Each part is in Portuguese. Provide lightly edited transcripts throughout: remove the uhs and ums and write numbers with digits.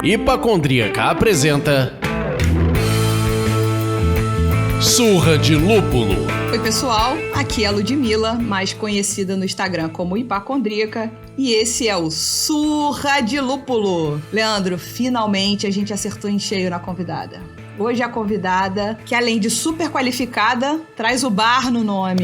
Hipacondríaca apresenta Surra de Lúpulo. Oi pessoal, aqui é a Ludmilla, mais conhecida no Instagram como Hipacondríaca, e esse é o Surra de Lúpulo. Leandro, finalmente a gente acertou em cheio na convidada. Hoje a convidada, que além de super qualificada, traz o bar no nome.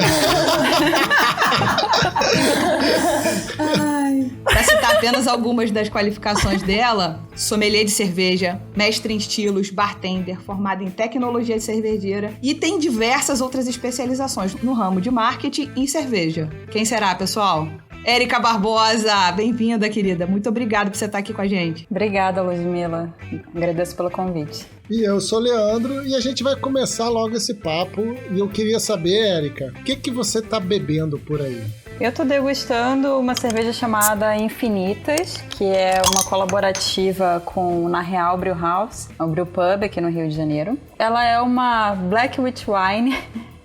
Para citar apenas algumas das qualificações dela: sommelier de cerveja, mestre em estilos, bartender, formada em tecnologia cervejeira e tem diversas outras especializações no ramo de marketing e cerveja. Quem será, pessoal? Érica Barbosa, bem-vinda, querida. Muito obrigada por você estar aqui com a gente. Obrigada, Ludmilla. Agradeço pelo convite. E eu sou o Leandro e a gente vai começar logo esse papo. E eu queria saber, Érica, o que você tá bebendo por aí? Eu tô degustando uma cerveja chamada Infinitas, que é uma colaborativa com Na Real Brew House, o Brew Pub aqui no Rio de Janeiro. Ela é uma Black Wheat Wine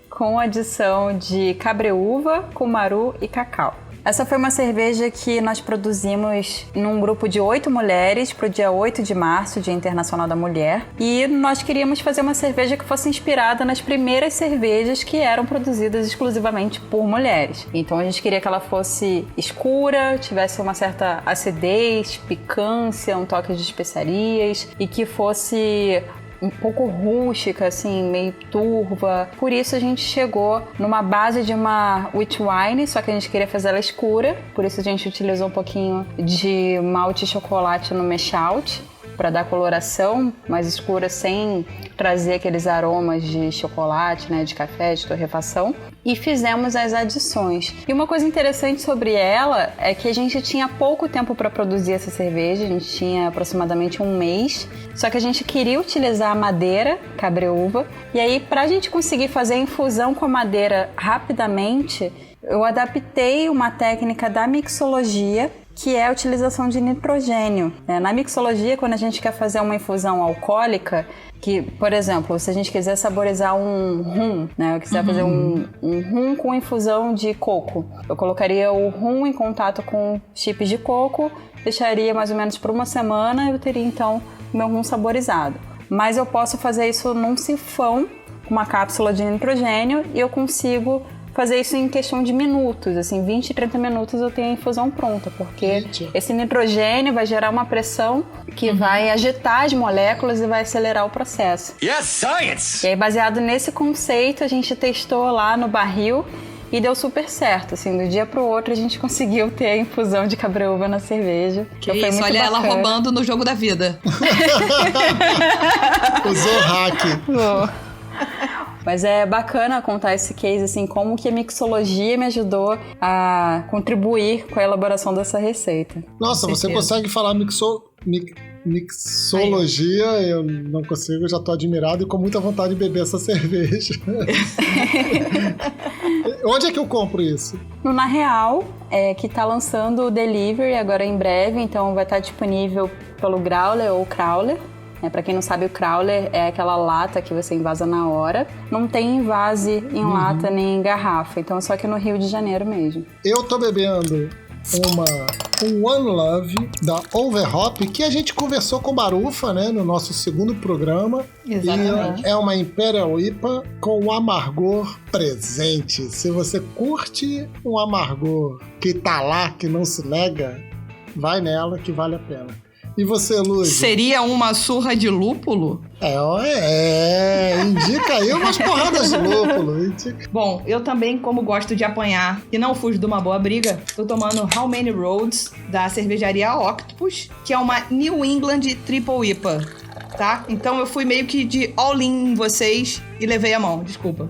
com adição de cabreúva, cumaru e cacau. Essa foi uma cerveja que nós produzimos num grupo de 8 mulheres para o dia 8 de março, Dia Internacional da Mulher. E nós queríamos fazer uma cerveja que fosse inspirada nas primeiras cervejas que eram produzidas exclusivamente por mulheres. Então a gente queria que ela fosse escura, tivesse uma certa acidez, picância, um toque de especiarias e que fosse um pouco rústica, assim, meio turva. Por isso a gente chegou numa base de uma wheat wine, só que a gente queria fazer ela escura. Por isso a gente utilizou um pouquinho de malte e chocolate no mash out, para dar coloração mais escura sem trazer aqueles aromas de chocolate, né, de café, de torrefação. E fizemos as adições. E uma coisa interessante sobre ela é que a gente tinha pouco tempo para produzir essa cerveja, a gente tinha aproximadamente um mês, só que a gente queria utilizar a madeira, cabreúva, e aí para a gente conseguir fazer a infusão com a madeira rapidamente, eu adaptei uma técnica da mixologia, que é a utilização de nitrogênio. Na mixologia, quando a gente quer fazer uma infusão alcoólica, que, por exemplo, se a gente quiser saborizar um rum, né, eu quiser fazer um rum com infusão de coco, eu colocaria o rum em contato com chips de coco, deixaria mais ou menos por uma semana e eu teria então meu rum saborizado. Mas eu posso fazer isso num sifão com uma cápsula de nitrogênio e eu consigo fazer isso em questão de minutos, assim, 20, 30 minutos eu tenho a infusão pronta, porque esse nitrogênio vai gerar uma pressão que vai agitar as moléculas e vai acelerar o processo. Yes, science! E aí, baseado nesse conceito, a gente testou lá no barril e deu super certo, assim, do dia pro outro a gente conseguiu ter a infusão de cabreúva na cerveja. Que isso, foi olha bacana. Ela roubando no jogo da vida. Usou hack. Mas é bacana contar esse case, assim, como que a mixologia me ajudou a contribuir com a elaboração dessa receita. Nossa, você consegue falar mixologia, eu não consigo, já tô admirado e com muita vontade de beber essa cerveja. Onde é que eu compro isso? No Na Real, que tá lançando o delivery agora em breve, então vai estar disponível pelo Growler ou Crowler. Para quem não sabe, o Crowler é aquela lata que você invasa na hora. Não tem invase em lata nem em garrafa, então é só aqui no Rio de Janeiro mesmo. Eu tô bebendo um One Love da Overhop, que a gente conversou com Barufa, né, no nosso segundo programa. Exatamente. E é uma Imperial IPA com o amargor presente. Se você curte um amargor que tá lá, que não se nega, vai nela que vale a pena. E você, Lud? Seria uma surra de lúpulo? Indica aí umas porradas de lúpulo. Bom, eu também, como gosto de apanhar e não fujo de uma boa briga, tô tomando How Many Roads, da cervejaria Octopus, que é uma New England Triple IPA, tá? Então eu fui meio que de all-in em vocês e levei a mão, desculpa.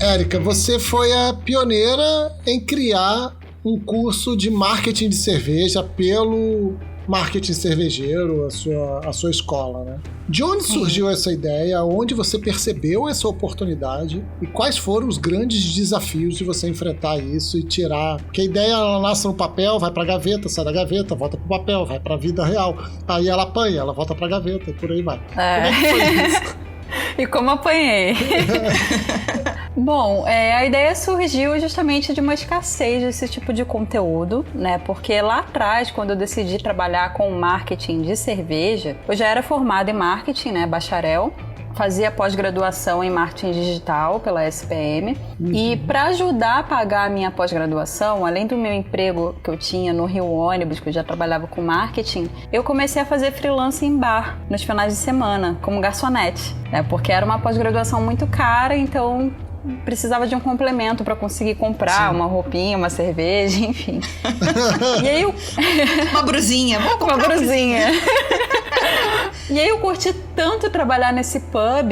Érica, você foi a pioneira em criar um curso de marketing de cerveja pelo marketing cervejeiro, a sua escola, né? De onde surgiu essa ideia? Onde você percebeu essa oportunidade? E quais foram os grandes desafios de você enfrentar isso e tirar... Porque a ideia, ela nasce no papel, vai pra gaveta, sai da gaveta, volta pro papel, vai pra vida real. Aí ela apanha, ela volta pra gaveta e por aí vai. Como é que foi isso? E como apanhei? Bom, a ideia surgiu justamente de uma escassez desse tipo de conteúdo, né? Porque lá atrás, quando eu decidi trabalhar com marketing de cerveja, eu já era formada em marketing, né? Bacharel. Fazia pós-graduação em marketing digital pela SPM. E para ajudar a pagar a minha pós-graduação, além do meu emprego que eu tinha no Rio Ônibus, que eu já trabalhava com marketing, eu comecei a fazer freelance em bar nos finais de semana, como garçonete, né? Porque era uma pós-graduação muito cara, então precisava de um complemento para conseguir comprar uma roupinha, uma cerveja, enfim. E aí uma brusinha. Uma brusinha. E aí eu curti tanto trabalhar nesse pub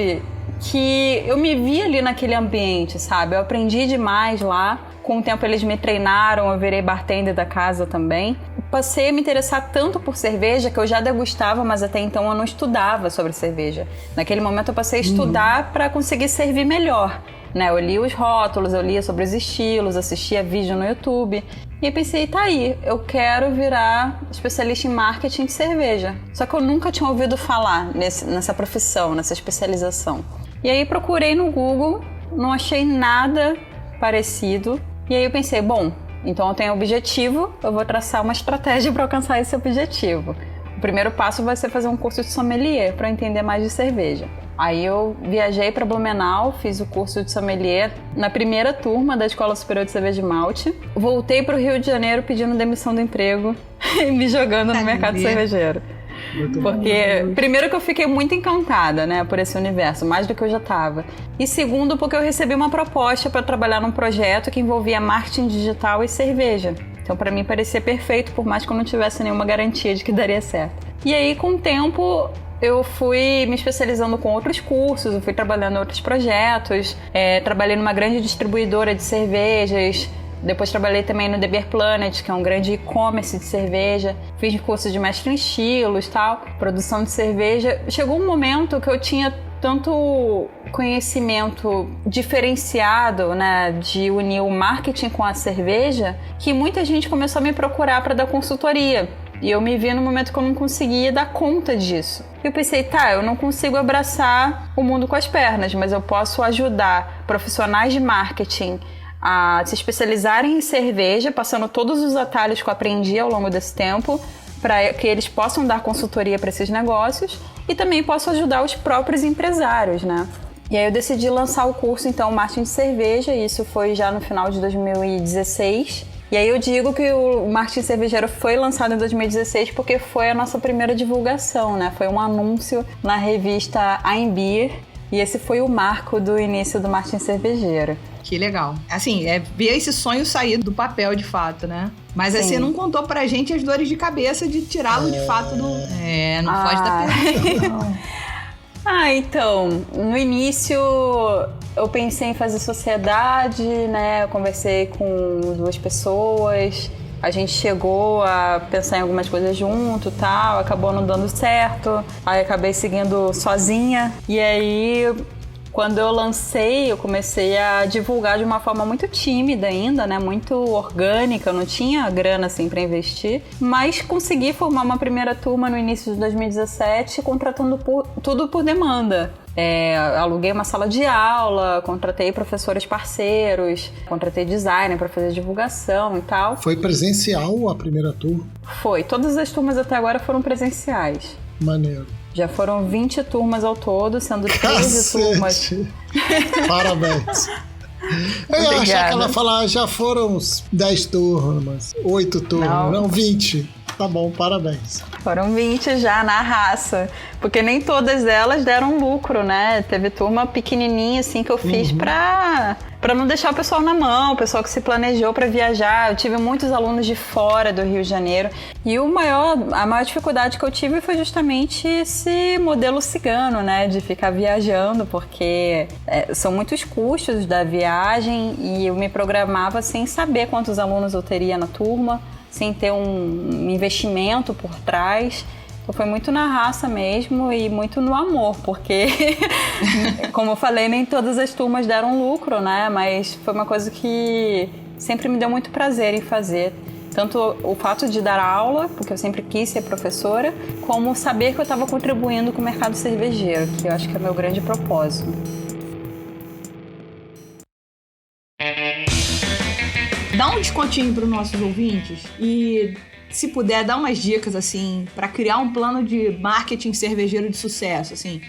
que eu me vi ali naquele ambiente, sabe? Eu aprendi demais lá. Com o tempo eles me treinaram, eu virei bartender da casa também. Passei a me interessar tanto por cerveja que eu já degustava, mas até então eu não estudava sobre cerveja. Naquele momento eu passei a estudar para conseguir servir melhor, né? Eu li os rótulos, eu lia sobre os estilos, assistia vídeo no YouTube. E eu pensei, tá aí, eu quero virar especialista em marketing de cerveja. Só que eu nunca tinha ouvido falar nessa profissão, nessa especialização. E aí procurei no Google, não achei nada parecido. E aí eu pensei, bom, então eu tenho um objetivo, eu vou traçar uma estratégia para alcançar esse objetivo. O primeiro passo vai ser fazer um curso de sommelier para entender mais de cerveja. Aí eu viajei para Blumenau, fiz o curso de sommelier na primeira turma da Escola Superior de Cerveja e Malte. Voltei para o Rio de Janeiro pedindo demissão do emprego e me jogando no mercado cervejeiro. Porque, primeiro que eu fiquei muito encantada, né, por esse universo, mais do que eu já estava. E segundo, porque eu recebi uma proposta para trabalhar num projeto que envolvia marketing digital e cerveja. Então, para mim, parecia perfeito, por mais que eu não tivesse nenhuma garantia de que daria certo. E aí, com o tempo, eu fui me especializando com outros cursos, eu fui trabalhando em outros projetos, trabalhei numa grande distribuidora de cervejas, depois trabalhei também no The Beer Planet, que é um grande e-commerce de cerveja, fiz curso de mestre em estilos, tal, produção de cerveja. Chegou um momento que eu tinha tanto conhecimento diferenciado, né, de unir o marketing com a cerveja, que muita gente começou a me procurar para dar consultoria. E eu me vi no momento que eu não conseguia dar conta disso. Eu pensei, tá, eu não consigo abraçar o mundo com as pernas, mas eu posso ajudar profissionais de marketing a se especializarem em cerveja, passando todos os atalhos que eu aprendi ao longo desse tempo, para que eles possam dar consultoria para esses negócios e também posso ajudar os próprios empresários, né? E aí eu decidi lançar o curso, então, Marketing de Cerveja, e isso foi já no final de 2016. E aí eu digo que o Marketing Cervejeiro foi lançado em 2016 porque foi a nossa primeira divulgação, né? Foi um anúncio na revista I'm Beer, e esse foi o marco do início do Marketing Cervejeiro. Que legal. Assim, ver esse sonho sair do papel de fato, né? Mas assim, você não contou pra gente as dores de cabeça de tirá-lo de fato do... não pode estar pensando. Então, no início eu pensei em fazer sociedade, né? Eu conversei com 2 pessoas, a gente chegou a pensar em algumas coisas junto, tal, acabou não dando certo, aí acabei seguindo sozinha, e aí... Quando eu lancei, eu comecei a divulgar de uma forma muito tímida ainda, né? Muito orgânica, eu não tinha grana assim para investir, mas consegui formar uma primeira turma no início de 2017, contratando tudo por demanda. Aluguei uma sala de aula, contratei professores parceiros, contratei designer para fazer divulgação e tal. Foi presencial a primeira turma? Foi, todas as turmas até agora foram presenciais. Maneiro. Já foram 20 turmas ao todo, sendo 13 turmas. Parabéns. Eu ia achar que ela ia falar, já foram 10 turmas, 8 turmas, não 20. Tá bom, parabéns. Foram 20 já na raça, porque nem todas elas deram lucro, né? Teve turma pequenininha assim que eu fiz pra não deixar o pessoal na mão, o pessoal que se planejou pra viajar. Eu tive muitos alunos de fora do Rio de Janeiro e a maior dificuldade que eu tive foi justamente esse modelo cigano, né? De ficar viajando, porque são muitos custos da viagem e eu me programava sem saber quantos alunos eu teria na turma. sem ter um investimento por trás. Então foi muito na raça mesmo e muito no amor, porque, como eu falei, nem todas as turmas deram lucro, né? Mas foi uma coisa que sempre me deu muito prazer em fazer. Tanto o fato de dar aula, porque eu sempre quis ser professora, como saber que eu estava contribuindo com o mercado cervejeiro, que eu acho que é o meu grande propósito. Dá um descontinho para os nossos ouvintes e, se puder, dá umas dicas, assim, para criar um plano de marketing cervejeiro de sucesso, assim.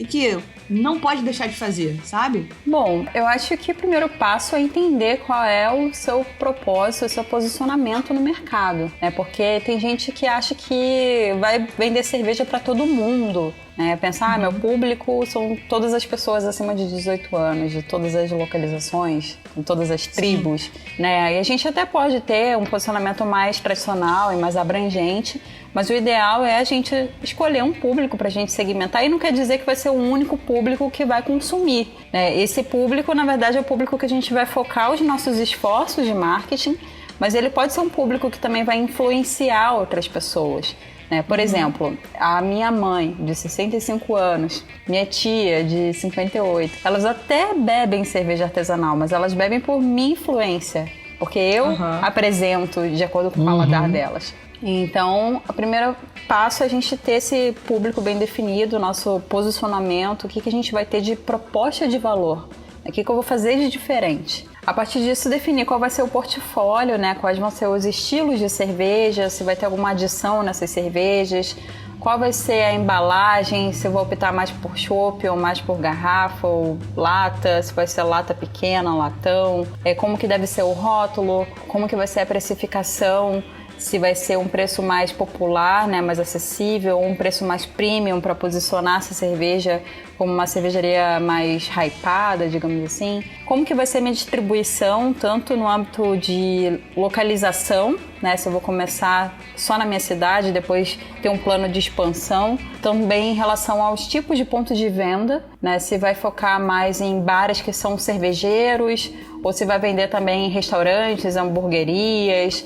O que não pode deixar de fazer, sabe? Bom, eu acho que o primeiro passo é entender qual é o seu propósito, o seu posicionamento no mercado, né? Porque tem gente que acha que vai vender cerveja para todo mundo, né? Pensar, meu público são todas as pessoas acima de 18 anos, de todas as localizações, de todas as tribos, né? E a gente até pode ter um posicionamento mais tradicional e mais abrangente, mas o ideal é a gente escolher um público para a gente segmentar, e não quer dizer que vai ser o único público que vai consumir, né? Esse público, na verdade, é o público que a gente vai focar os nossos esforços de marketing, mas ele pode ser um público que também vai influenciar outras pessoas, né? Por exemplo, a minha mãe, de 65 anos, minha tia, de 58, elas até bebem cerveja artesanal, mas elas bebem por minha influência, porque eu apresento de acordo com o paladar delas. Então, o primeiro passo é a gente ter esse público bem definido, nosso posicionamento, o que a gente vai ter de proposta de valor, o que eu vou fazer de diferente. A partir disso, definir qual vai ser o portfólio, né? Quais vão ser os estilos de cerveja, se vai ter alguma adição nessas cervejas, qual vai ser a embalagem, se eu vou optar mais por chopp ou mais por garrafa ou lata, se vai ser lata pequena, latão, como que deve ser o rótulo, como que vai ser a precificação, se vai ser um preço mais popular, né, mais acessível, um preço mais premium para posicionar essa cerveja como uma cervejaria mais hypada, digamos assim. Como que vai ser minha distribuição, tanto no âmbito de localização, né, se eu vou começar só na minha cidade, depois ter um plano de expansão. Também em relação aos tipos de pontos de venda, né, se vai focar mais em bares que são cervejeiros, ou se vai vender também em restaurantes, hamburguerias,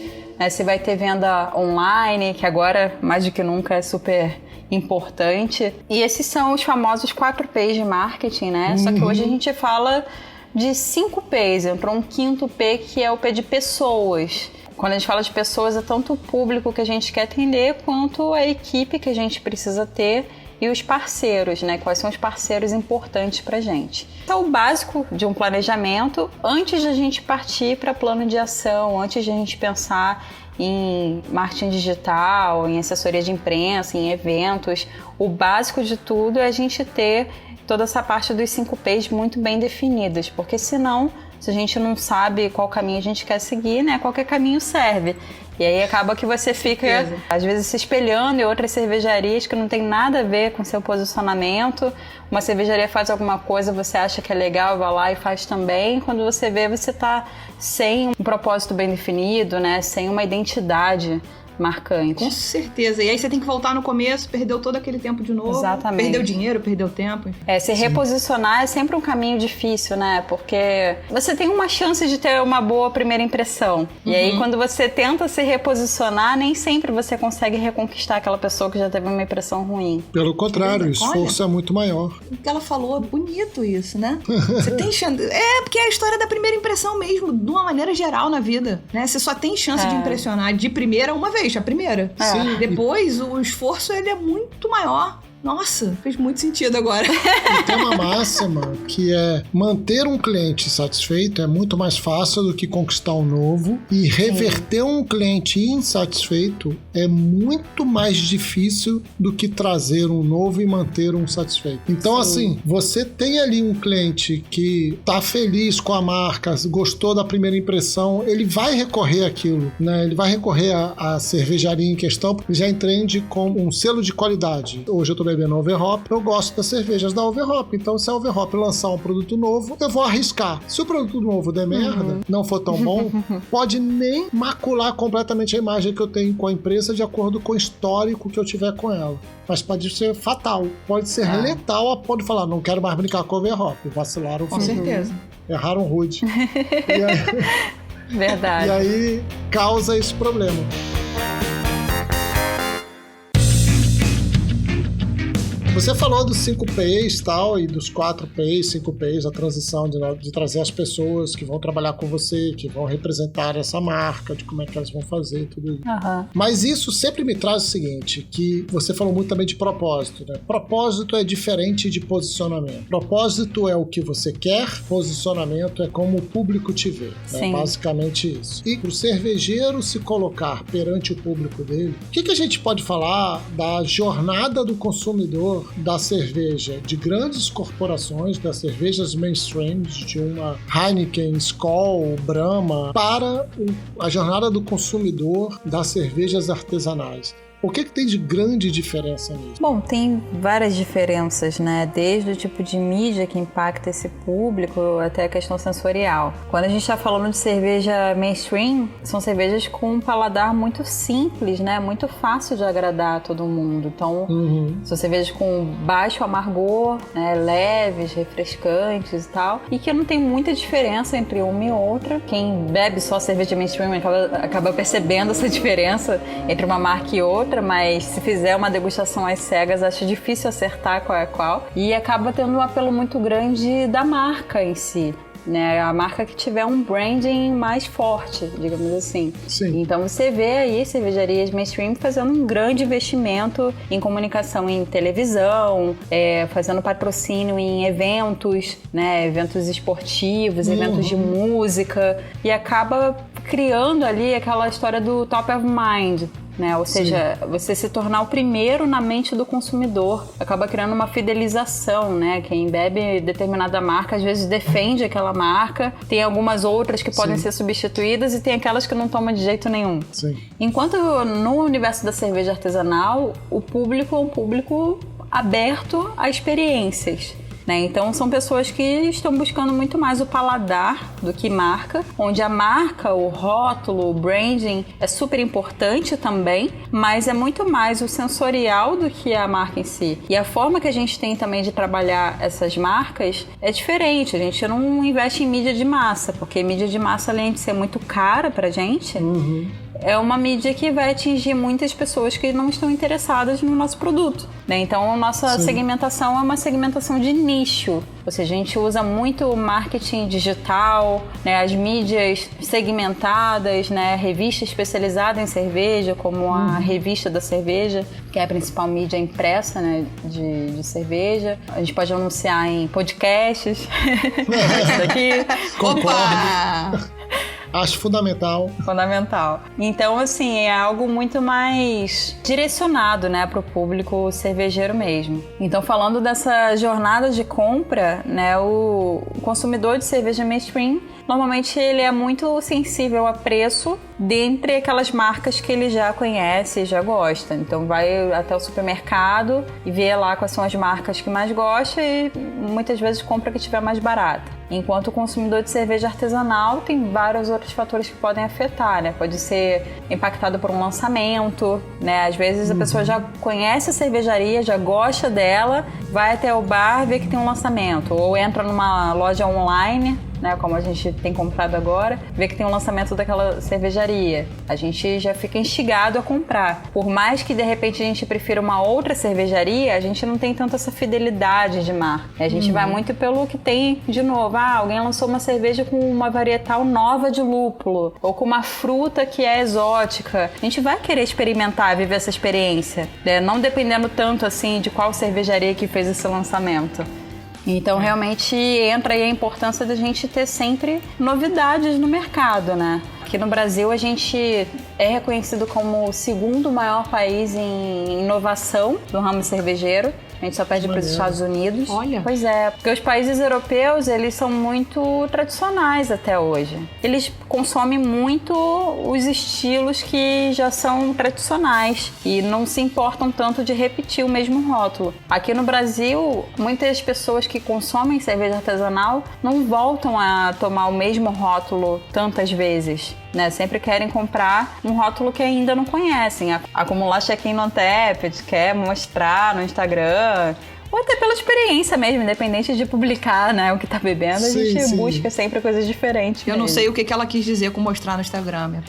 se vai ter venda online, que agora, mais do que nunca, é super importante. E esses são os famosos 4 P's de marketing, né? Só que hoje a gente fala de 5 P's, entrou um 5º P, que é o P de pessoas. Quando a gente fala de pessoas, é tanto o público que a gente quer atender, quanto a equipe que a gente precisa ter e os parceiros, né? Quais são os parceiros importantes pra gente. Então, o básico de um planejamento, antes de a gente partir para plano de ação, antes de a gente pensar em marketing digital, em assessoria de imprensa, em eventos, o básico de tudo é a gente ter toda essa parte dos 5 P's muito bem definidas, porque senão, se a gente não sabe qual caminho a gente quer seguir, né, qualquer caminho serve. E aí acaba que você fica, às vezes, se espelhando em outras cervejarias que não tem nada a ver com seu posicionamento. Uma cervejaria faz alguma coisa, você acha que é legal, vai lá e faz também. Quando você vê, você está sem um propósito bem definido, né? Sem uma identidade marcante. Com certeza. E aí você tem que voltar no começo, perdeu todo aquele tempo de novo. Exatamente. Perdeu dinheiro, perdeu tempo. Se reposicionar é sempre um caminho difícil, né? Porque você tem uma chance de ter uma boa primeira impressão. E aí, quando você tenta se reposicionar, nem sempre você consegue reconquistar aquela pessoa que já teve uma impressão ruim. Pelo contrário, o esforço é muito maior. O que ela falou, bonito isso, né? Você tem chance... porque é a história da primeira impressão mesmo, de uma maneira geral na vida, né? Você só tem chance de impressionar de primeira uma vez, a primeira. Sim. Depois, o esforço ele é muito maior. Nossa, fez muito sentido agora. E tem uma máxima que é manter um cliente satisfeito é muito mais fácil do que conquistar um novo, e reverter um cliente insatisfeito é muito mais difícil do que trazer um novo e manter um satisfeito. Então, assim, você tem ali um cliente que tá feliz com a marca, gostou da primeira impressão, ele vai recorrer àquilo, né? Ele vai recorrer à cervejaria em questão, porque já entende com um selo de qualidade. Hoje eu tô bebendo Overhop, eu gosto das cervejas da Overhop, então se a Overhop lançar um produto novo, eu vou arriscar. Se o produto novo der merda, não for tão bom, pode nem macular completamente a imagem que eu tenho com a empresa de acordo com o histórico que eu tiver com ela. Mas pode ser fatal, pode ser letal a ponto de falar, não quero mais brincar com Overhop, vacilaram. Com certeza. Erraram rude. Verdade. E aí causa esse problema. Você falou dos 5 Ps e tal, e dos 4 Ps, 5 Ps, a transição de trazer as pessoas que vão trabalhar com você, que vão representar essa marca, de como é que elas vão fazer, tudo isso. Uhum. Mas isso sempre me traz o seguinte, que você falou muito também de propósito, né? Propósito é diferente de posicionamento. Propósito é o que você quer, posicionamento é como o público te vê. Né? Basicamente isso. E para o cervejeiro se colocar perante o público dele, o que a gente pode falar da jornada do consumidor da cerveja de grandes corporações, das cervejas mainstreams, de uma Heineken, Skol, Brahma, para a jornada do consumidor das cervejas artesanais? O que tem de grande diferença nisso? Bom, tem várias diferenças, né? Desde o tipo de mídia que impacta esse público até a questão sensorial. Quando a gente está falando de cerveja mainstream, são cervejas com um paladar muito simples, né? Muito fácil de agradar a todo mundo. Então, são cervejas com baixo amargor, né? Leves, refrescantes e tal. E que não tem muita diferença entre uma e outra. Quem bebe só cerveja mainstream acaba percebendo essa diferença entre uma marca e outra. Mas se fizer uma degustação às cegas, acho difícil acertar qual é qual. E acaba tendo um apelo muito grande da marca em si. Né, a marca que tiver um branding mais forte, digamos assim. Sim. Então você vê aí cervejarias mainstream fazendo um grande investimento em comunicação em televisão, fazendo patrocínio em eventos, né, eventos esportivos, eventos de música, e acaba criando ali aquela história do top of mind. Né? Ou seja, você se tornar o primeiro na mente do consumidor, acaba criando uma fidelização, né? Quem bebe determinada marca às vezes defende aquela marca, tem algumas outras que podem ser substituídas e tem aquelas que não tomam de jeito nenhum. Sim. Enquanto no universo da cerveja artesanal, o público é um público aberto a experiências. Né? Então são pessoas que estão buscando muito mais o paladar do que marca, onde a marca, o rótulo, o branding é super importante também, mas é muito mais o sensorial do que a marca em si. E a forma que a gente tem também de trabalhar essas marcas é diferente. A gente não investe em mídia de massa, porque mídia de massa, além de ser muito cara pra gente, é uma mídia que vai atingir muitas pessoas que não estão interessadas no nosso produto, né? Então, a nossa segmentação é uma segmentação de nicho. Ou seja, a gente usa muito marketing digital, né? As mídias segmentadas, né? Revista especializada em cerveja, como a Revista da Cerveja, que é a principal mídia impressa, né? de cerveja. A gente pode anunciar em podcasts. Isso daqui. Opa! Acho fundamental. Fundamental. Então, assim, é algo muito mais direcionado, né, para o público cervejeiro mesmo. Então, falando dessa jornada de compra, né, o consumidor de cerveja mainstream, normalmente ele é muito sensível a preço dentre aquelas marcas que ele já conhece e já gosta. Então, vai até o supermercado e vê lá quais são as marcas que mais gosta e muitas vezes compra a que tiver mais barata. Enquanto o consumidor de cerveja artesanal tem vários outros fatores que podem afetar, né? Pode ser impactado por um lançamento, né? Às vezes a pessoa já conhece a cervejaria, já gosta dela, vai até o bar, vê que tem um lançamento. Ou entra numa loja online, né, como a gente tem comprado agora, vê que tem um lançamento daquela cervejaria. A gente já fica instigado a comprar. Por mais que de repente a gente prefira uma outra cervejaria, a gente não tem tanto essa fidelidade de marca. A gente vai muito pelo que tem de novo. Ah, alguém lançou uma cerveja com uma varietal nova de lúpulo, ou com uma fruta que é exótica. A gente vai querer experimentar, viver essa experiência, né? Não dependendo tanto assim de qual cervejaria que fez esse lançamento. Então, realmente, entra aí a importância da gente ter sempre novidades no mercado, né? Aqui no Brasil, a gente é reconhecido como o segundo maior país em inovação do ramo cervejeiro. A gente só perde para os Estados Unidos. Olha. Pois é, porque os países europeus, eles são muito tradicionais até hoje. Eles consomem muito os estilos que já são tradicionais e não se importam tanto de repetir o mesmo rótulo. Aqui no Brasil, muitas pessoas que consomem cerveja artesanal não voltam a tomar o mesmo rótulo tantas vezes, né? Sempre querem comprar um rótulo que ainda não conhecem, acumular check-in no Untappd, quer mostrar no Instagram, Ou até pela experiência mesmo, independente de publicar, né, o que tá bebendo, a gente busca sempre coisas diferentes. Eu não sei o que ela quis dizer com mostrar no Instagram.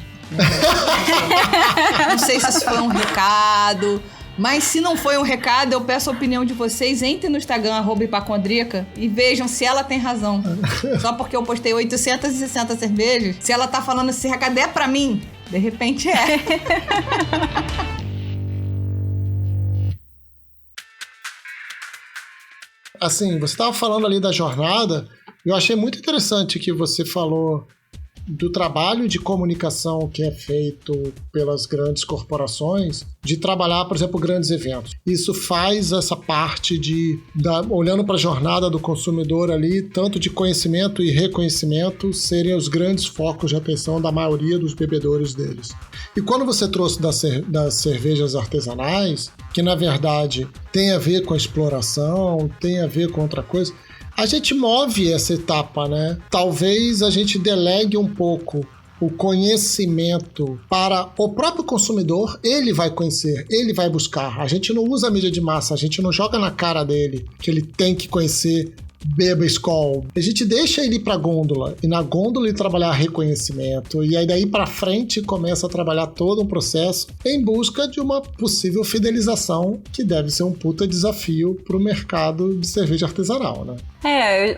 Não sei se isso foi um recado, mas se não foi um recado, eu peço a opinião de vocês. Entrem no Instagram, @hipacondríaca, e vejam se ela tem razão. Só porque eu postei 860 cervejas, se ela tá falando esse recado é pra mim, de repente é. Assim, você estava falando ali da jornada, eu achei muito interessante que você falou do trabalho de comunicação que é feito pelas grandes corporações, de trabalhar, por exemplo, grandes eventos. Isso faz essa parte olhando para a jornada do consumidor ali, tanto de conhecimento e reconhecimento, serem os grandes focos de atenção da maioria dos bebedores deles. E quando você trouxe das cervejas artesanais, que na verdade tem a ver com a exploração, tem a ver com outra coisa, a gente move essa etapa, né? Talvez a gente delegue um pouco o conhecimento para o próprio consumidor. Ele vai conhecer, ele vai buscar. A gente não usa a mídia de massa, a gente não joga na cara dele que ele tem que conhecer beba Skol. A gente deixa ele ir pra gôndola, e na gôndola ele trabalhar reconhecimento, e aí daí pra frente começa a trabalhar todo um processo em busca de uma possível fidelização, que deve ser um puta desafio pro mercado de cerveja artesanal, né?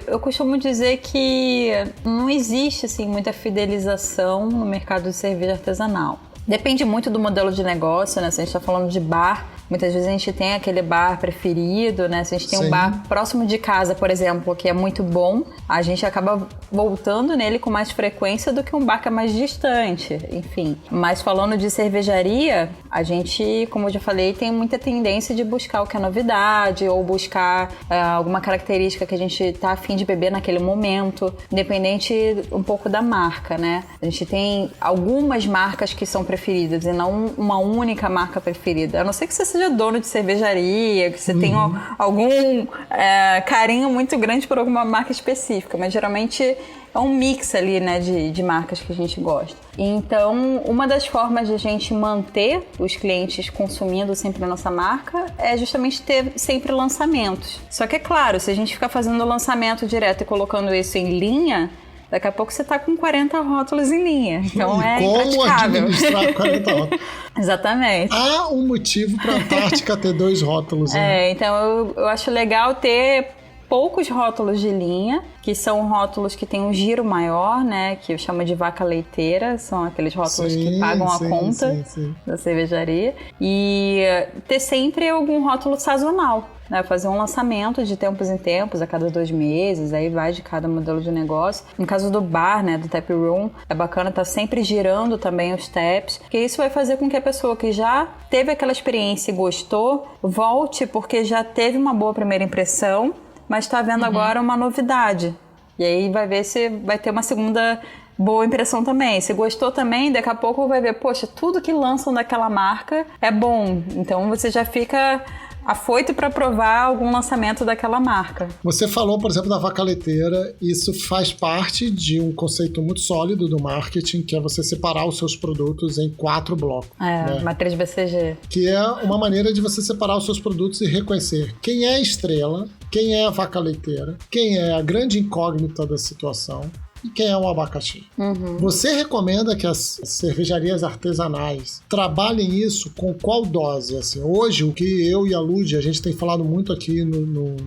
Eu costumo dizer que não existe assim muita fidelização no mercado de cerveja artesanal. Depende muito do modelo de negócio, né? Se a gente está falando de bar, muitas vezes a gente tem aquele bar preferido, né? Se a gente tem um bar próximo de casa, por exemplo, que é muito bom, a gente acaba voltando nele com mais frequência do que um bar que é mais distante, enfim. Mas falando de cervejaria, a gente, como eu já falei, tem muita tendência de buscar o que é novidade ou buscar alguma característica que a gente tá a fim de beber naquele momento, independente um pouco da marca, né? A gente tem algumas marcas que são preferidas e não uma única marca preferida. A não ser que você seja dono de cervejaria, que você tenha algum carinho muito grande por alguma marca específica, mas geralmente é um mix ali, né, de marcas que a gente gosta. Então, uma das formas de a gente manter os clientes consumindo sempre a nossa marca é justamente ter sempre lançamentos. Só que é claro, se a gente ficar fazendo lançamento direto e colocando isso em linha, daqui a pouco você está com 40 rótulos em linha. Então como administrar 40 rótulos? Exatamente. Há um motivo para a Antártica ter 2 rótulos. Né? Então eu acho legal ter poucos rótulos de linha, que são rótulos que têm um giro maior, né? Que eu chamo de vaca leiteira, são aqueles rótulos que pagam a conta da cervejaria. E ter sempre algum rótulo sazonal. Né, fazer um lançamento de tempos em tempos, a cada 2 meses, aí vai de cada modelo de negócio. No caso do bar, né, do tap room, é bacana estar sempre girando também os taps, porque isso vai fazer com que a pessoa que já teve aquela experiência e gostou, volte porque já teve uma boa primeira impressão, mas está vendo agora uma novidade. E aí vai ver se vai ter uma segunda boa impressão também. Se gostou também, daqui a pouco vai ver, poxa, tudo que lançam daquela marca é bom. Então você já fica afoito para provar algum lançamento daquela marca. Você falou, por exemplo, da vaca leiteira. Isso faz parte de um conceito muito sólido do marketing, que é você separar os seus produtos em 4 blocos. Né? Matriz BCG. Que é uma maneira de você separar os seus produtos e reconhecer quem é a estrela, quem é a vaca leiteira, quem é a grande incógnita da situação e quem é o abacaxi. Você recomenda que as cervejarias artesanais trabalhem isso com qual dose? Assim, hoje, o que eu e a Lud, a gente tem falado muito aqui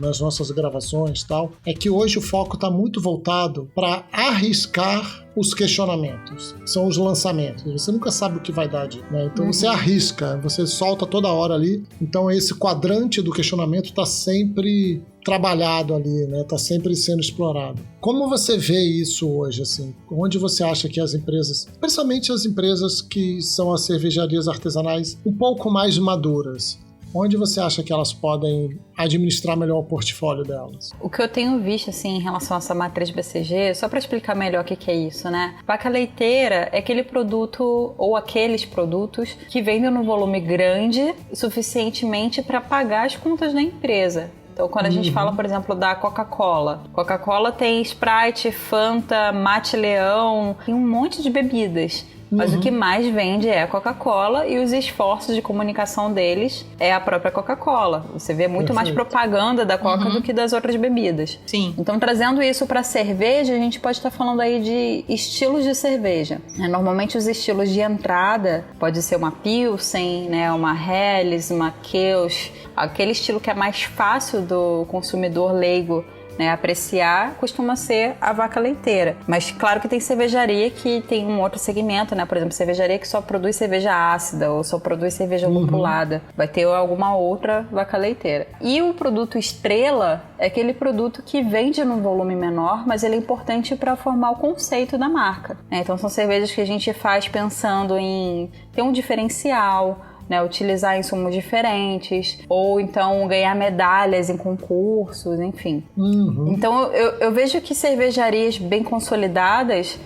nas nossas gravações e tal, é que hoje o foco está muito voltado para arriscar os questionamentos, são os lançamentos. Você nunca sabe o que vai dar, né? Então você arrisca, você solta toda hora ali. Então esse quadrante do questionamento está sempre trabalhado ali, né? Está sempre sendo explorado. Como você vê isso hoje, assim? Onde você acha que as empresas, principalmente as empresas que são as cervejarias artesanais um pouco mais maduras, onde você acha que elas podem administrar melhor o portfólio delas? O que eu tenho visto, assim, em relação a essa matriz BCG, só para explicar melhor o que é isso, né? Vaca leiteira é aquele produto ou aqueles produtos que vendem no volume grande suficientemente para pagar as contas da empresa. Então, quando a gente fala, por exemplo, da Coca-Cola. Coca-Cola tem Sprite, Fanta, Mate Leão, tem um monte de bebidas. Mas o que mais vende é a Coca-Cola e os esforços de comunicação deles é a própria Coca-Cola. Você vê muito mais propaganda da Coca do que das outras bebidas. Sim. Então, trazendo isso para cerveja, a gente pode estar falando aí de estilos de cerveja. Normalmente, os estilos de entrada pode ser uma Pilsen, né, uma Helles, uma Kölsch, aquele estilo que é mais fácil do consumidor leigo, né, apreciar, costuma ser a vaca leiteira. Mas claro que tem cervejaria que tem um outro segmento, né? Por exemplo, cervejaria que só produz cerveja ácida ou só produz cerveja lupulada. Vai ter alguma outra vaca leiteira. E o produto estrela é aquele produto que vende num volume menor, mas ele é importante para formar o conceito da marca, né? Então são cervejas que a gente faz pensando em ter um diferencial, né, utilizar insumos diferentes, ou então ganhar medalhas em concursos, enfim. Então eu vejo que cervejarias bem consolidadas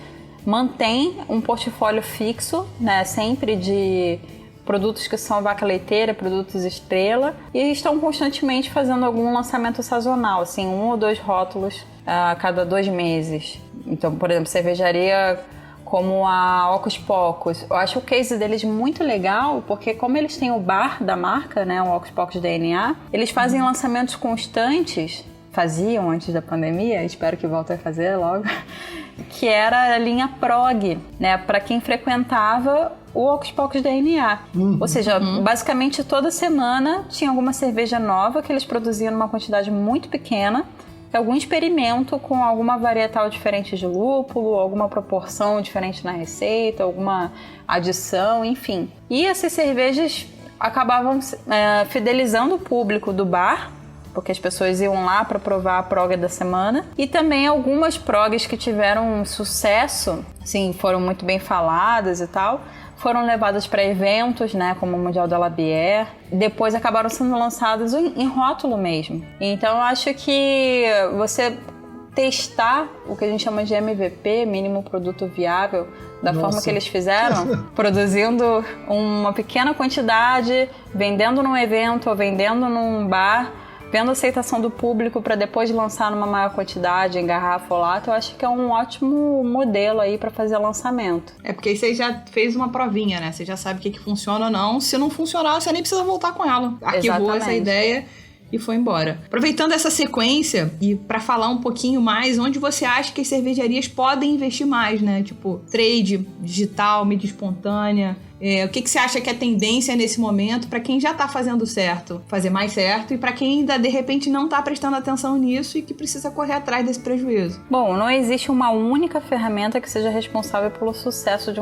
mantêm um portfólio fixo, né, sempre de produtos que são vaca leiteira, produtos estrela, e estão constantemente fazendo algum lançamento sazonal, assim, 1 ou 2 rótulos a cada 2 meses. Então, por exemplo, cervejaria como a Ocos Pocos. Eu acho o case deles muito legal, porque como eles têm o bar da marca, né, o Ocos Pocos DNA, eles fazem lançamentos constantes, faziam antes da pandemia, espero que voltem a fazer logo, que era a linha Prog, né, para quem frequentava o Ocos Pocos DNA. Ou seja, basicamente toda semana tinha alguma cerveja nova que eles produziam numa quantidade muito pequena, algum experimento com alguma varietal diferente de lúpulo, alguma proporção diferente na receita, alguma adição, enfim. E essas cervejas acabavam fidelizando o público do bar, porque as pessoas iam lá para provar a prog da semana. E também algumas progs que tiveram um sucesso, assim, foram muito bem faladas e tal, foram levadas para eventos, né, como o Mundial da Labière. Depois acabaram sendo lançados em rótulo mesmo. Então eu acho que você testar o que a gente chama de MVP, mínimo produto viável, da forma que eles fizeram, produzindo uma pequena quantidade, vendendo num evento ou vendendo num bar, vendo a aceitação do público para depois lançar numa maior quantidade em garrafa ou lata, eu acho que é um ótimo modelo aí para fazer lançamento. É porque aí você já fez uma provinha, né? Você já sabe o que funciona ou não. Se não funcionar, você nem precisa voltar com ela. Arquivou essa ideia e foi embora. Aproveitando essa sequência e para falar um pouquinho mais, onde você acha que as cervejarias podem investir mais, né? Tipo, trade, digital, mídia espontânea. O que você acha que é tendência nesse momento para quem já está fazendo certo, fazer mais certo, e para quem ainda de repente não está prestando atenção nisso e que precisa correr atrás desse prejuízo? Bom, não existe uma única ferramenta que seja responsável pelo sucesso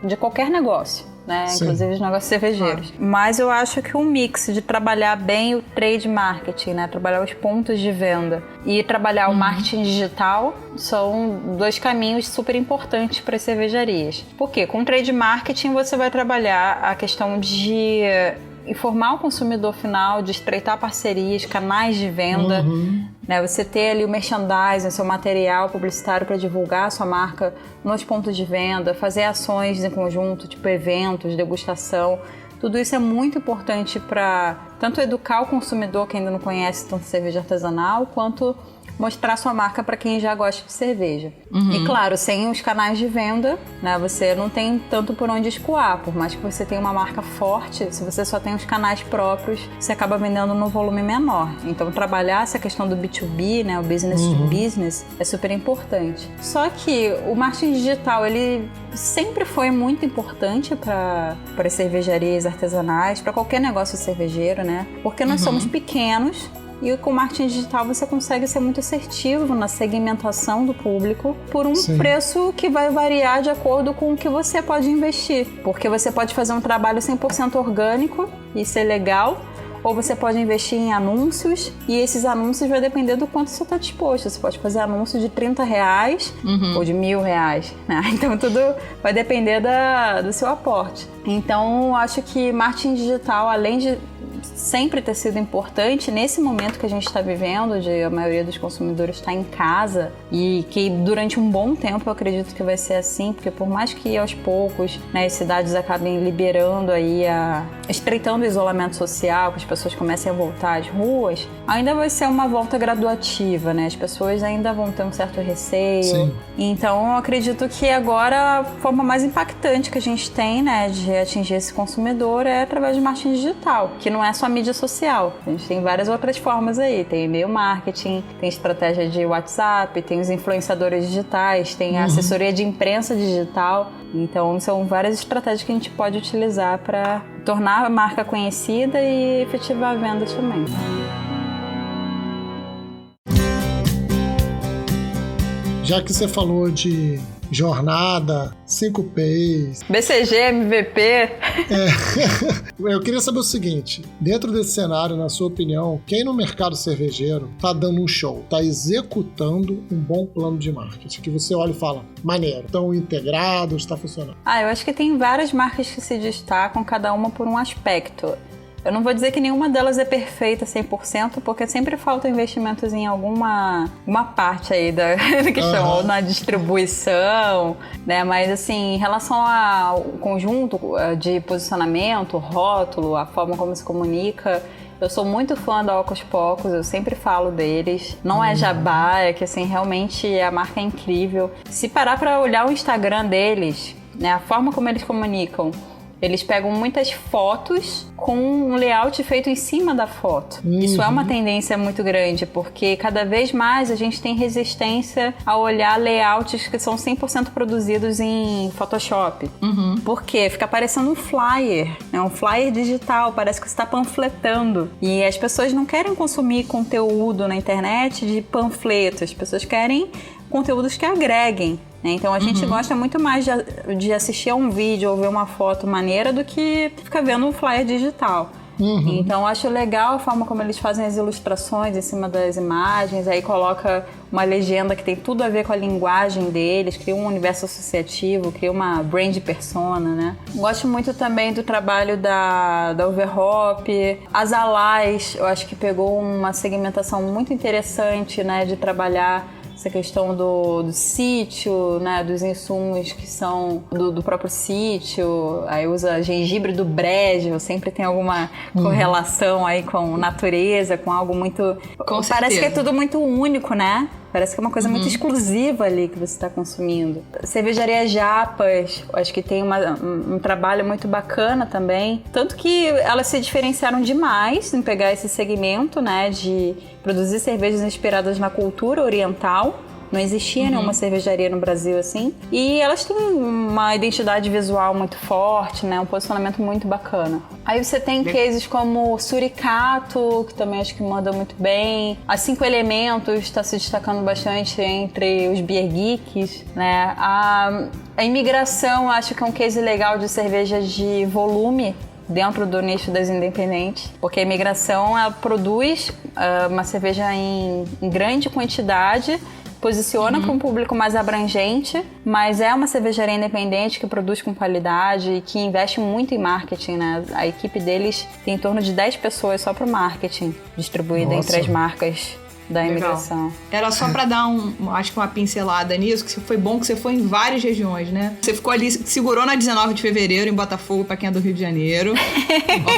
de qualquer negócio, né? Inclusive os negócios cervejeiros. Mas eu acho que um mix de trabalhar bem o trade marketing, né? Trabalhar os pontos de venda e trabalhar o marketing digital são 2 caminhos super importantes para as cervejarias. Por quê? Com o trade marketing você vai trabalhar a questão de informar o consumidor final, de estreitar parcerias, canais de venda, né? Você ter ali o merchandising, seu material publicitário para divulgar a sua marca nos pontos de venda, fazer ações em conjunto, tipo eventos, degustação. Tudo isso é muito importante para tanto educar o consumidor que ainda não conhece tanto cerveja artesanal, quanto mostrar sua marca para quem já gosta de cerveja. E claro, sem os canais de venda, né, você não tem tanto por onde escoar. Por mais que você tenha uma marca forte, se você só tem os canais próprios, você acaba vendendo num volume menor. Então trabalhar essa questão do B2B, né, o business to business, é super importante. Só que o marketing digital, ele sempre foi muito importante para as cervejarias artesanais, para qualquer negócio cervejeiro, né? Porque nós somos pequenos. E com o marketing digital você consegue ser muito assertivo na segmentação do público por um preço que vai variar de acordo com o que você pode investir. Porque você pode fazer um trabalho 100% orgânico e ser legal, ou você pode investir em anúncios, e esses anúncios vai depender do quanto você está disposto. Você pode fazer anúncio de R$30 ou de R$1.000, né? Então tudo vai depender do seu aporte. Então acho que marketing digital, além sempre ter sido importante nesse momento que a gente está vivendo, de a maioria dos consumidores estar em casa, e que durante um bom tempo eu acredito que vai ser assim, porque por mais que aos poucos, né, as cidades acabem liberando aí, estreitando o isolamento social, que as pessoas comecem a voltar às ruas, ainda vai ser uma volta graduativa, né? As pessoas ainda vão ter um certo receio. Sim. Então eu acredito que agora a forma mais impactante que a gente tem, né, de atingir esse consumidor é através de marketing digital, que não é só mídia social. A gente tem várias outras formas aí. Tem e-mail marketing, tem estratégia de WhatsApp, tem os influenciadores digitais, tem a assessoria de imprensa digital. Então são várias estratégias que a gente pode utilizar para tornar a marca conhecida e efetivar vendas também. Já que você falou de jornada, 5Ps... BCG, MVP... Eu queria saber o seguinte, dentro desse cenário, na sua opinião, quem no mercado cervejeiro tá dando um show, tá executando um bom plano de marketing, que você olha e fala, maneiro, estão integrados, está funcionando? Eu acho que tem várias marcas que se destacam, cada uma por um aspecto. Eu não vou dizer que nenhuma delas é perfeita 100%, porque sempre falta investimentos em alguma parte aí da questão, ou na distribuição, né? Mas assim, em relação ao conjunto de posicionamento, rótulo, a forma como se comunica, eu sou muito fã da Ocos Pocos, eu sempre falo deles. Não é jabá, é que assim, realmente a marca é incrível. Se parar para olhar o Instagram deles, né, a forma como eles comunicam, eles pegam muitas fotos com um layout feito em cima da foto. Isso é uma tendência muito grande, porque cada vez mais a gente tem resistência a olhar layouts que são 100% produzidos em Photoshop. Por quê? Fica parecendo um flyer, né? Um flyer digital, parece que você está panfletando. E as pessoas não querem consumir conteúdo na internet de panfletos, as pessoas querem conteúdos que agreguem. Então a gente gosta muito mais de assistir a um vídeo ou ver uma foto maneira do que ficar vendo um flyer digital. Então eu acho legal a forma como eles fazem as ilustrações em cima das imagens, aí coloca uma legenda que tem tudo a ver com a linguagem deles, cria um universo associativo, cria uma brand persona, né? Gosto muito também do trabalho da Overhop, as Alais, eu acho que pegou uma segmentação muito interessante, né, de trabalhar essa questão do sítio, né, dos insumos que são do próprio sítio, aí usa gengibre do brejo, sempre tem alguma correlação aí com natureza, com algo muito... Parece que é tudo muito único, né? Parece que é uma coisa muito exclusiva ali que você está consumindo. Cervejaria Japas, acho que tem um trabalho muito bacana também. Tanto que elas se diferenciaram demais em pegar esse segmento, né, de produzir cervejas inspiradas na cultura oriental. Não existia nenhuma cervejaria no Brasil assim. E elas têm uma identidade visual muito forte, né? Um posicionamento muito bacana. Aí você tem cases como Suricato, que também acho que manda muito bem. A 5 Elementos está se destacando bastante entre os beer geeks, né? A Imigração, acho que é um case legal de cerveja de volume dentro do nicho das independentes, porque a Imigração ela produz uma cerveja em grande quantidade, posiciona para um público mais abrangente, mas é uma cervejaria independente que produz com qualidade e que investe muito em marketing, né? A equipe deles tem em torno de 10 pessoas só para o marketing, distribuída entre as marcas da Imigração. Era só para dar acho que uma pincelada nisso, que foi bom que você foi em várias regiões, né? Você ficou ali, segurou na 19 de fevereiro em Botafogo, para quem é do Rio de Janeiro,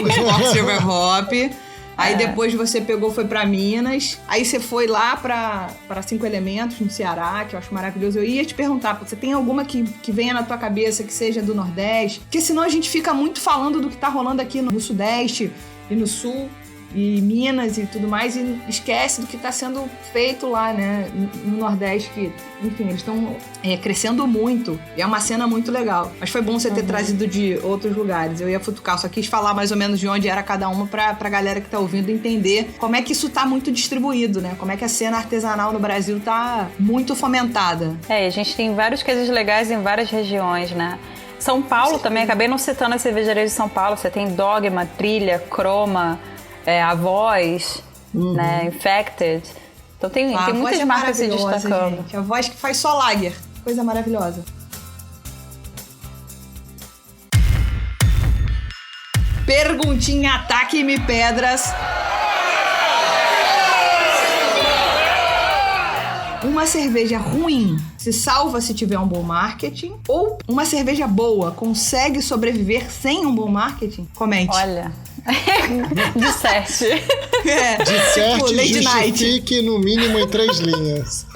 Ocos Overhop. Aí depois você foi pra Minas, aí você foi lá pra 5 Elementos, no Ceará, que eu acho maravilhoso. Eu ia te perguntar, você tem alguma que venha na tua cabeça que seja do Nordeste? Porque senão a gente fica muito falando do que tá rolando aqui no Sudeste e no Sul, e Minas e tudo mais, e esquece do que está sendo feito lá, né, no Nordeste, que, enfim, eles estão crescendo muito, e é uma cena muito legal. Mas foi bom você ter trazido de outros lugares. Eu ia futucar, só quis falar mais ou menos de onde era cada uma pra galera que tá ouvindo entender como é que isso tá muito distribuído, né, como é que a cena artesanal no Brasil tá muito fomentada. A gente tem vários cases legais em várias regiões, né. São Paulo também, acabei não citando as cervejarias de São Paulo, você tem Dogma, Trilha, Croma, a Voz, né, Infected. Então tem muitas marcas se destacando. Gente. A Voz que faz só lager. Coisa maravilhosa. Perguntinha, ataque-me pedras. Uma cerveja ruim se salva se tiver um bom marketing? Ou uma cerveja boa consegue sobreviver sem um bom marketing? Comente. Olha, disserte. Disserte, Lady justifique no mínimo em 3 linhas.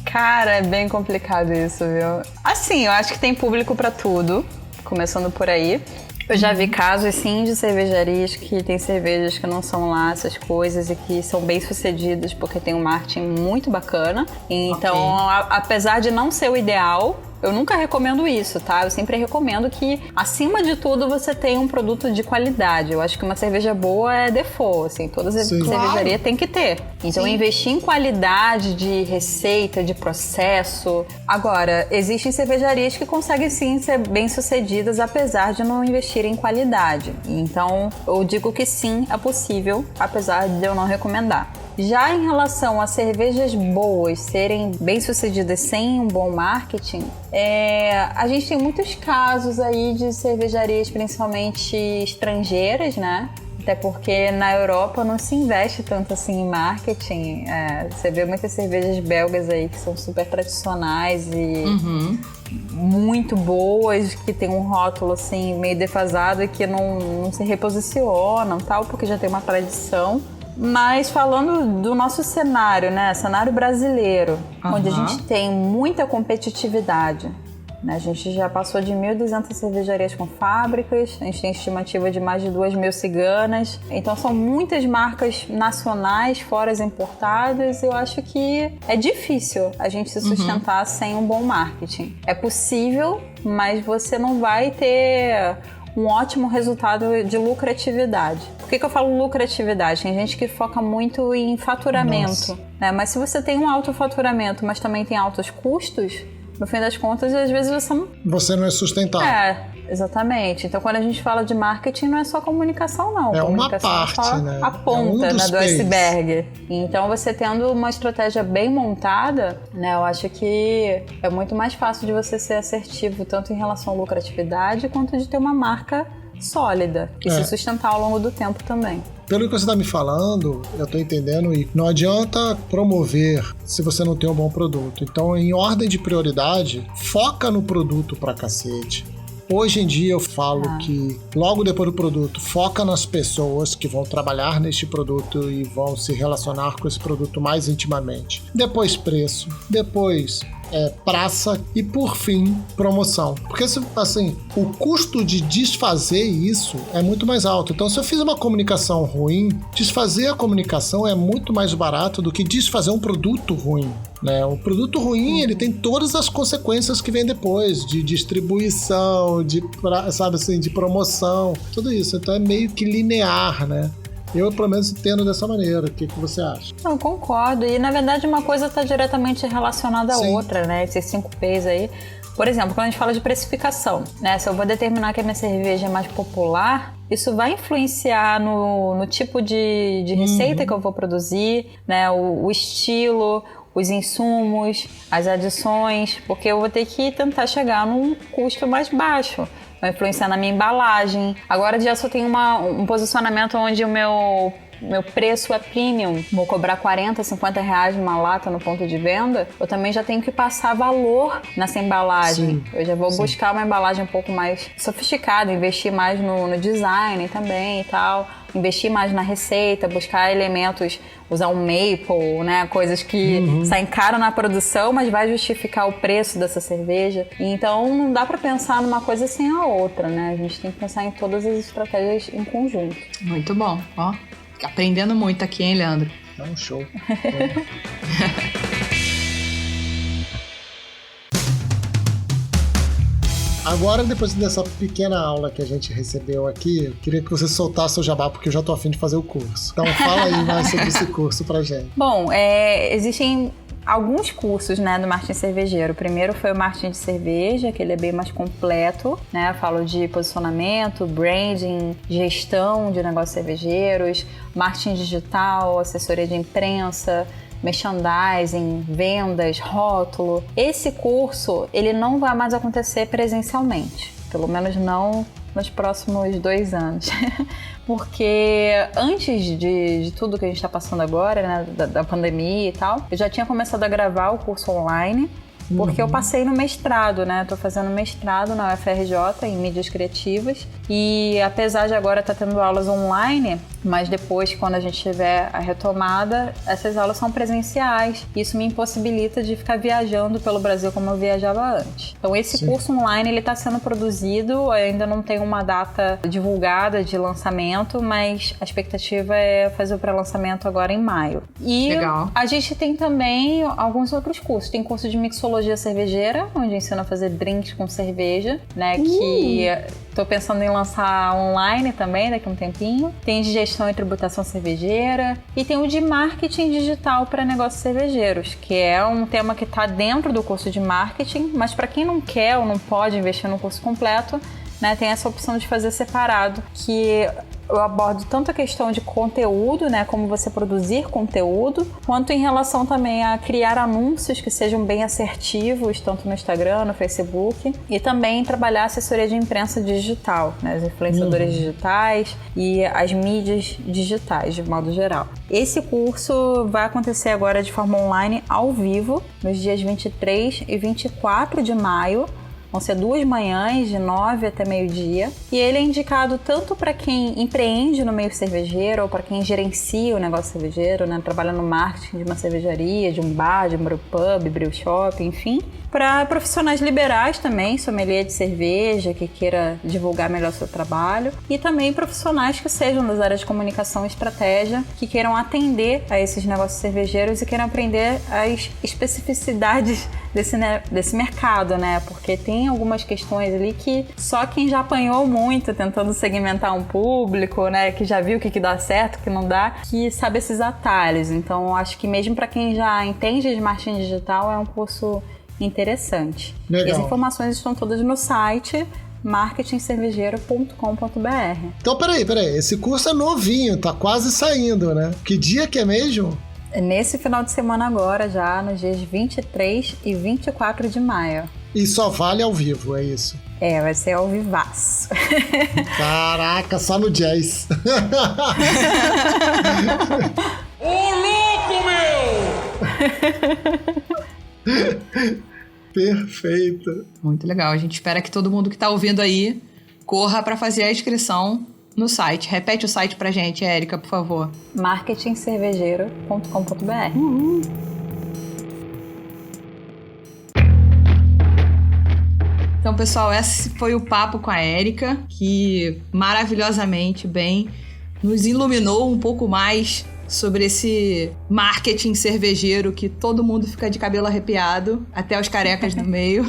Cara, é bem complicado isso, viu? Assim, eu acho que tem público pra tudo, começando por aí. Eu já vi casos, sim, de cervejarias que tem cervejas que não são lá essas coisas e que são bem sucedidas porque tem um marketing muito bacana. Então, apesar de não ser o ideal, eu nunca recomendo isso, tá? Eu sempre recomendo que, acima de tudo, você tenha um produto de qualidade. Eu acho que uma cerveja boa é default, assim, todas as cervejarias tem que ter. Então, investir em qualidade de receita, de processo. Agora, existem cervejarias que conseguem, sim, ser bem-sucedidas, apesar de não investir em qualidade. Então, eu digo que sim, é possível, apesar de eu não recomendar. Já em relação a cervejas boas serem bem-sucedidas sem um bom marketing, a gente tem muitos casos aí de cervejarias principalmente estrangeiras, né? Até porque na Europa não se investe tanto assim em marketing. Você vê muitas cervejas belgas aí que são super tradicionais e muito boas, que tem um rótulo assim meio defasado e que não se reposicionam, tal, porque já tem uma tradição. Mas falando do nosso cenário, né? Cenário brasileiro, onde a gente tem muita competitividade, né? A gente já passou de 1.200 cervejarias com fábricas, a gente tem estimativa de mais de 2.000 ciganas. Então são muitas marcas nacionais, fora as importadas. Eu acho que é difícil a gente se sustentar sem um bom marketing. É possível, mas você não vai ter um ótimo resultado de lucratividade. Por que eu falo lucratividade? Tem gente que foca muito em faturamento, né? Mas se você tem um alto faturamento, mas também tem altos custos, no fim das contas, às vezes você não é sustentável. Exatamente. Então, quando a gente fala de marketing, não é só comunicação, não. É comunicação uma parte, né? A ponta, do iceberg. Então, você tendo uma estratégia bem montada, né, eu acho que é muito mais fácil de você ser assertivo, tanto em relação à lucratividade, quanto de ter uma marca sólida e se sustentar ao longo do tempo também. Pelo que você está me falando, eu estou entendendo, e não adianta promover se você não tem um bom produto. Então, em ordem de prioridade, foca no produto pra cacete. Hoje em dia eu falo que logo depois do produto, foca nas pessoas que vão trabalhar neste produto e vão se relacionar com esse produto mais intimamente. Depois preço, depois praça e por fim promoção. Porque assim, o custo de desfazer isso é muito mais alto. Então, se eu fiz uma comunicação ruim, desfazer a comunicação é muito mais barato do que desfazer um produto ruim, né? O produto ruim, ele tem todas as consequências que vem depois, de distribuição, de promoção, tudo isso. Então é meio que linear, né? Eu, pelo menos, entendo dessa maneira. O que você acha? Eu concordo. E, na verdade, uma coisa está diretamente relacionada à outra, né? Esses 5 P's aí. Por exemplo, quando a gente fala de precificação, né? Se eu vou determinar que a minha cerveja é mais popular, isso vai influenciar no tipo de receita que eu vou produzir, né? O estilo, os insumos, as adições, porque eu vou ter que tentar chegar num custo mais baixo. Vai influenciar na minha embalagem. Agora já só tem um posicionamento onde o meu preço é premium. Vou cobrar 40, 50 reais numa lata no ponto de venda. Eu também já tenho que passar valor nessa embalagem. Eu já vou buscar uma embalagem um pouco mais sofisticada, investir mais no design também e tal. Investir mais na receita, buscar elementos, usar um maple, né? Coisas que saem caro na produção, mas vai justificar o preço dessa cerveja. Então não dá pra pensar numa coisa sem a outra, né? A gente tem que pensar em todas as estratégias em conjunto. Muito bom, ó. Aprendendo muito aqui, hein, Leandro? É um show. Agora, depois dessa pequena aula que a gente recebeu aqui, eu queria que você soltasse o jabá, porque eu já tô a fim de fazer o curso. Então fala aí mais sobre esse curso pra gente. Bom, existem alguns cursos, né, do marketing cervejeiro. O primeiro foi o marketing de cerveja, que ele é bem mais completo, né? Eu falo de posicionamento, branding, gestão de negócios cervejeiros, marketing digital, assessoria de imprensa, merchandising, vendas, rótulo. Esse curso, ele não vai mais acontecer presencialmente. Pelo menos não nos próximos 2 anos. Porque antes de tudo que a gente está passando agora, né, da pandemia e tal, eu já tinha começado a gravar o curso online, porque eu passei no mestrado, né? Tô fazendo mestrado na UFRJ em mídias criativas e apesar de agora estar tendo aulas online, mas depois, quando a gente tiver a retomada, essas aulas são presenciais. Isso me impossibilita de ficar viajando pelo Brasil como eu viajava antes. Então esse curso online, ele está sendo produzido, ainda não tem uma data divulgada de lançamento, mas a expectativa é fazer o pré-lançamento agora em maio. E legal. A gente tem também alguns outros cursos. Tem curso de mixologia cervejeira, onde ensina a fazer drinks com cerveja, né? Que tô pensando em lançar online também daqui a um tempinho. Tem de gestão e tributação cervejeira. E tem o de marketing digital para negócios cervejeiros, que é um tema que está dentro do curso de marketing, mas para quem não quer ou não pode investir no curso completo, né, tem essa opção de fazer separado, que eu abordo tanto a questão de conteúdo, né, como você produzir conteúdo, quanto em relação também a criar anúncios que sejam bem assertivos, tanto no Instagram, no Facebook, e também trabalhar assessoria de imprensa digital, né, as influenciadoras digitais e as mídias digitais, de modo geral. Esse curso vai acontecer agora de forma online, ao vivo, nos dias 23 e 24 de maio, vão ser 2 manhãs, de 9 até meio-dia. E ele é indicado tanto para quem empreende no meio cervejeiro ou para quem gerencia o negócio cervejeiro, né? Trabalha no marketing de uma cervejaria, de um bar, de um brewpub, brew shop, enfim. Para profissionais liberais também, sommelier de cerveja, que queira divulgar melhor o seu trabalho. E também profissionais que sejam das áreas de comunicação e estratégia, que queiram atender a esses negócios cervejeiros e queiram aprender as especificidades desse mercado, né? Porque tem algumas questões ali que só quem já apanhou muito tentando segmentar um público, né? Que já viu o que dá certo, o que não dá, que sabe esses atalhos. Então, acho que mesmo para quem já entende de marketing digital, é um curso interessante. Legal. E as informações estão todas no site marketingcervejeiro.com.br. Então, peraí, esse curso é novinho, tá quase saindo, né? Que dia que é mesmo? Nesse final de semana agora, já nos dias 23 e 24 de maio. E só vale ao vivo, é isso? É, vai ser ao vivaço. Caraca, só no jazz. Ô louco, meu! Perfeito. Muito legal. A gente espera que todo mundo que tá ouvindo aí corra para fazer a inscrição no site. Repete o site pra gente, Érica, por favor. marketingcervejeiro.com.br. Então, pessoal, esse foi o papo com a Érica, que maravilhosamente bem nos iluminou um pouco mais sobre esse marketing cervejeiro que todo mundo fica de cabelo arrepiado, até os carecas do meio.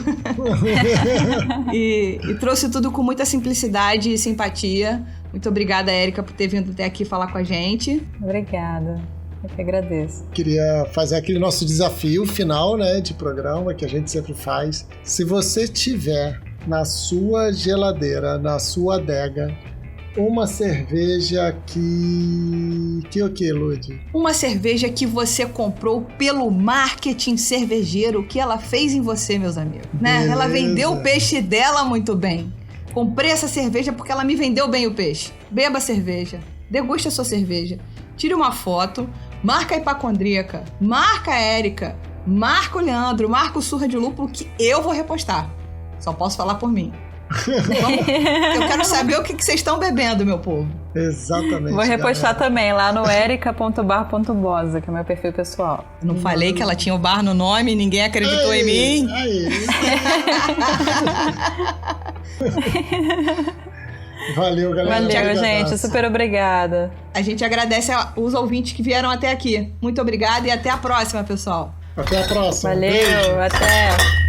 e trouxe tudo com muita simplicidade e simpatia. Muito obrigada, Érica, por ter vindo até aqui falar com a gente. Obrigada. Eu que agradeço. Queria fazer aquele nosso desafio final, né, de programa que a gente sempre faz. Se você tiver na sua geladeira, na sua adega, uma cerveja que o que, Lud? Uma cerveja que você comprou pelo marketing cervejeiro, que ela fez em você, meus amigos. Né? Ela vendeu o peixe dela muito bem. Comprei essa cerveja porque ela me vendeu bem o peixe. Beba a cerveja. Deguste a sua cerveja. Tire uma foto. Marca a Hipacondríaca. Marca a Érica. Marca o Leandro. Marca o Surra de Lúpulo, que eu vou repostar. Só posso falar por mim. Eu quero saber o que vocês estão bebendo, meu povo. Exatamente. Vou repostar galera. também lá no erica.bar.bosa, que é meu perfil pessoal. Não falei que ela tinha o bar no nome, ninguém acreditou em mim. Valeu, galera. Valeu, gente. Super obrigada. A gente agradece os ouvintes que vieram até aqui. Muito obrigada e até a próxima, pessoal. Até a próxima. Valeu, Beijo. até.